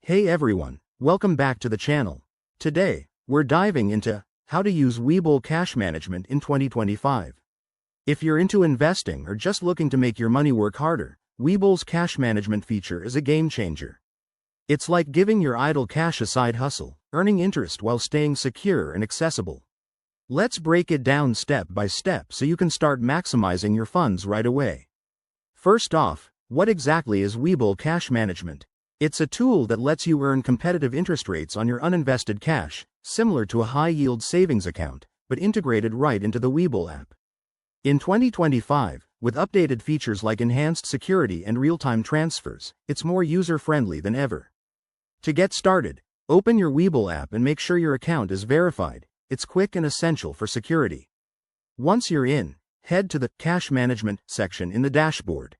Hey everyone, welcome back to the channel. Today, we're diving into how to use Webull cash management in 2025. If you're into investing or just looking to make your money work harder, Webull's cash management feature is a game changer. It's like giving your idle cash a side hustle, earning interest while staying secure and accessible. Let's break it down step by step so you can start maximizing your funds right away. First off, what exactly is Webull cash management? It's a tool that lets you earn competitive interest rates on your uninvested cash, similar to a high-yield savings account, but integrated right into the Webull app. In 2025, with updated features like enhanced security and real-time transfers, it's more user-friendly than ever. To get started, open your Webull app and make sure your account is verified. It's quick and essential for security. Once you're in, head to the Cash Management section in the dashboard.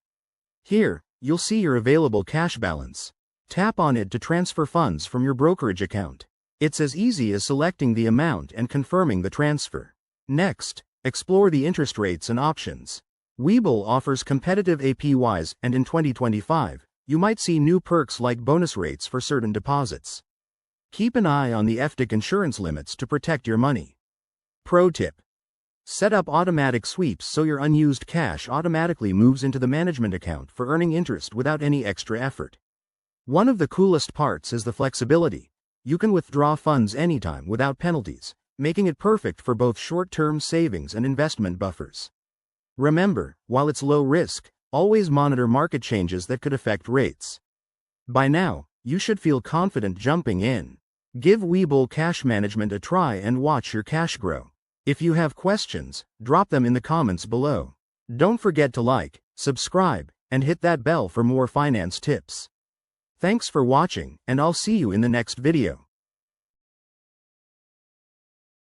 Here, you'll see your available cash balance. Tap on it to transfer funds from your brokerage account. It's as easy as selecting the amount and confirming the transfer. Next, explore the interest rates and options. Webull offers competitive APYs, and in 2025, you might see new perks like bonus rates for certain deposits. Keep an eye on the FDIC insurance limits to protect your money. Pro tip: set up automatic sweeps so your unused cash automatically moves into the management account for earning interest without any extra effort. One of the coolest parts is the flexibility. You can withdraw funds anytime without penalties, making it perfect for both short-term savings and investment buffers. Remember, while it's low risk, always monitor market changes that could affect rates. By now, you should feel confident jumping in. Give Webull cash management a try and watch your cash grow. If you have questions, drop them in the comments below. Don't forget to like, subscribe, and hit that bell for more finance tips. Thanks for watching, and I'll see you in the next video.